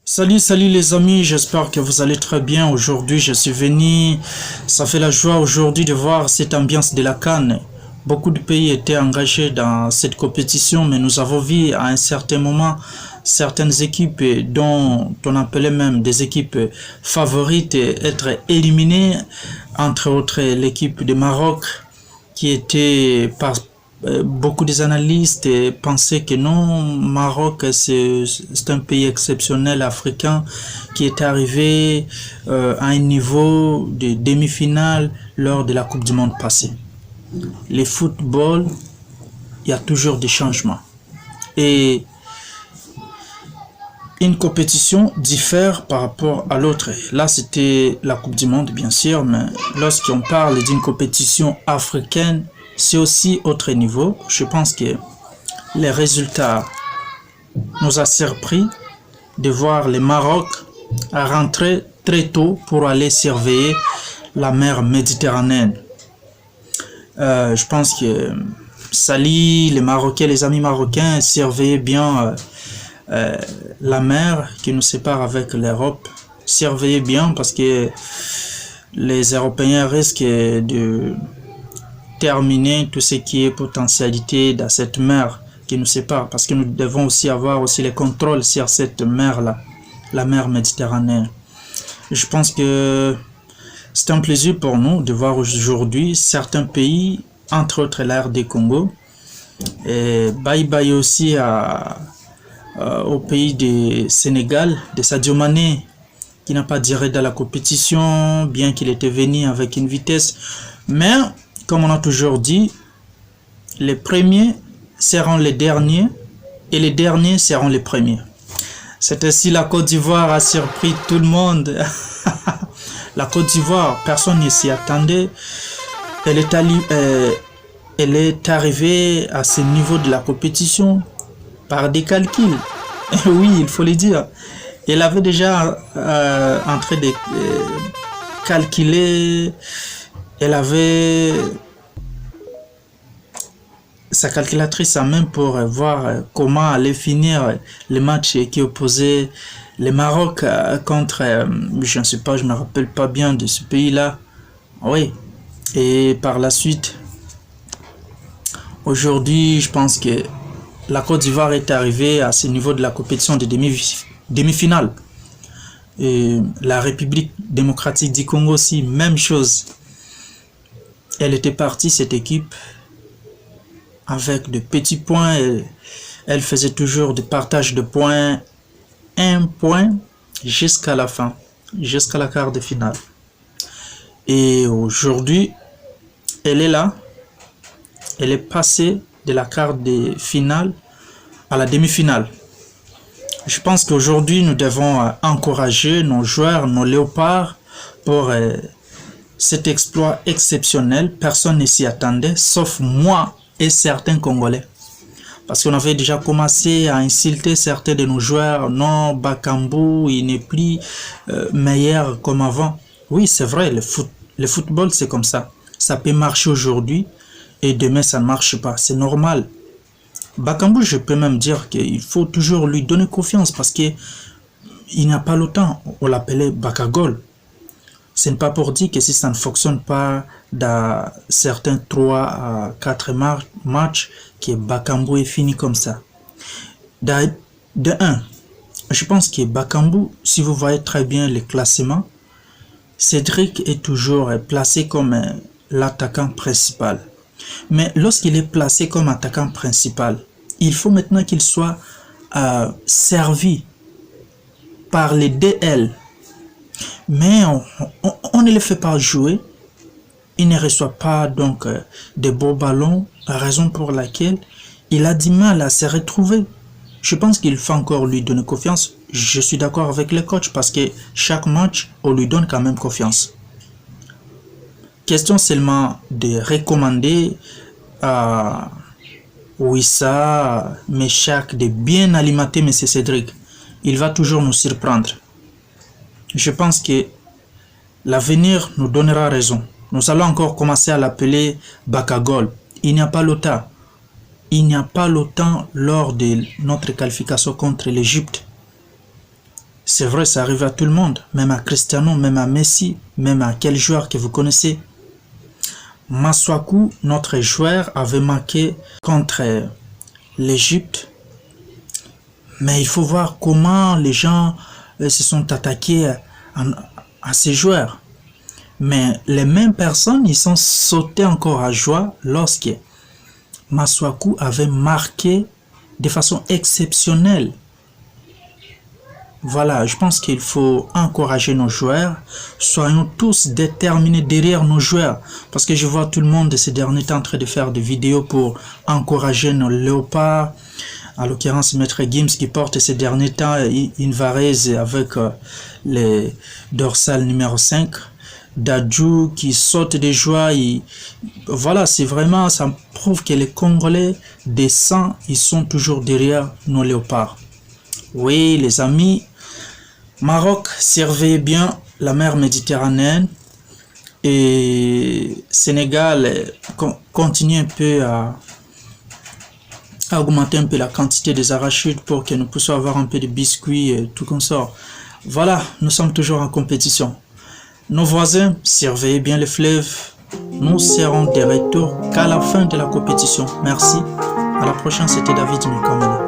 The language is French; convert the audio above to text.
Salut les amis, j'espère que vous allez très bien. Aujourd'hui, je suis venu, ça fait la joie aujourd'hui de voir cette ambiance de la CAN. Beaucoup de pays étaient engagés dans cette compétition, mais nous avons vu à un certain moment certaines équipes dont on appelait même des équipes favorites être éliminées, entre autres l'équipe du Maroc qui était par beaucoup des analystes pensaient que non, Maroc c'est un pays exceptionnel africain qui est arrivé à un niveau de demi-finale lors de la Coupe du Monde passée. Les football, il y a toujours des changements. Et une compétition diffère par rapport à l'autre. Là, c'était la Coupe du Monde, bien sûr, mais lorsqu'on parle d'une compétition africaine, c'est aussi autre niveau. Je pense que les résultats nous a surpris de voir le Maroc rentrer très tôt pour aller surveiller la mer Méditerranée. Je pense que Sali, les Marocains, les amis marocains surveillaient bien la mer qui nous sépare avec l'Europe. Surveillez bien parce que les Européens risquent de terminer tout ce qui est potentialité dans cette mer qui nous sépare, parce que nous devons aussi avoir aussi les contrôles sur cette mer-là, la mer Méditerranée. Je pense que c'est un plaisir pour nous de voir aujourd'hui certains pays, entre autres la RD Congo, et bye bye aussi au pays du Sénégal, de Sadio Mané, qui n'a pas duré dans la compétition, bien qu'il était venu avec une vitesse. Mais, comme on a toujours dit, les premiers seront les derniers et les derniers seront les premiers. C'est ainsi la Côte d'Ivoire a surpris tout le monde. La Côte d'Ivoire, personne ne s'y attendait. Elle est arrivée à ce niveau de la compétition par des calculs. Oui, il faut le dire. Elle avait déjà en train de calculer. Elle avait sa calculatrice à main pour voir comment allait finir le match qui opposait le Maroc contre, je ne sais pas, je ne me rappelle pas bien de ce pays-là. Oui. Et par la suite, aujourd'hui, je pense que la Côte d'Ivoire est arrivée à ce niveau de la compétition de demi-finale. Et la République démocratique du Congo aussi, même chose. Elle était partie, cette équipe, avec de petits points. Elle faisait toujours des partages de points, un point jusqu'à la fin, jusqu'à la quart de finale. Et aujourd'hui, elle est là. Elle est passée de la quart de finale à la demi-finale. Je pense qu'aujourd'hui, nous devons encourager nos joueurs, nos léopards, pour cet exploit exceptionnel. Personne ne s'y attendait, sauf moi et certains Congolais. Parce qu'on avait déjà commencé à insulter certains de nos joueurs. Non, Bakambu, il n'est plus meilleur comme avant. Oui, c'est vrai, le football, c'est comme ça. Ça peut marcher aujourd'hui et demain, ça ne marche pas. C'est normal. Bakambu, je peux même dire qu'il faut toujours lui donner confiance parce qu'il n'y a pas longtemps, on l'appelait Bakagol. Ce n'est pas pour dire que si ça ne fonctionne pas dans certains 3 à 4 matchs, que Bakambu est fini comme ça. De 1, je pense que Bakambu, si vous voyez très bien les classements, Cédric est toujours placé comme l'attaquant principal. Mais lorsqu'il est placé comme attaquant principal, il faut maintenant qu'il soit servi par les DL. Mais on ne le fait pas jouer. Il ne reçoit pas donc de beaux ballons, raison pour laquelle il a du mal à se retrouver. Je pense qu'il faut encore lui donner confiance. Je suis d'accord avec le coach parce que chaque match, on lui donne quand même confiance. Question seulement de recommander à Wissa, Meshak de bien alimenter M. Cédric. Il va toujours nous surprendre. Je pense que l'avenir nous donnera raison. Nous allons encore commencer à l'appeler Bakagol. Il n'y a pas longtemps. Lors de notre qualification contre l'Égypte. C'est vrai, ça arrive à tout le monde, même à Cristiano, même à Messi, même à quel joueur que vous connaissez. Masuaku, notre joueur, avait marqué contre l'Égypte. Mais il faut voir comment les gens se sont attaqués à ces joueurs. Mais les mêmes personnes, ils sont sautés encore à joie lorsque Masuaku avait marqué de façon exceptionnelle. Voilà, je pense qu'il faut encourager nos joueurs. Soyons tous déterminés derrière nos joueurs. Parce que je vois tout le monde ces derniers temps en train de faire des vidéos pour encourager nos léopards. En l'occurrence, Maître Gims qui porte ces derniers temps une varèse avec les dorsales numéro 5. Dadju qui saute de joie. Voilà, c'est vraiment, ça prouve que les Congolais descendent, ils sont toujours derrière nos léopards. Oui, les amis, Maroc, surveillez bien la mer Méditerranée et Sénégal, continue un peu à augmenter un peu la quantité des arachides pour que nous puissions avoir un peu de biscuits et tout comme ça. Voilà, nous sommes toujours en compétition. Nos voisins, surveillez bien les fleuves. Nous serons de retour qu'à la fin de la compétition. Merci. À la prochaine, c'était David Mikomene.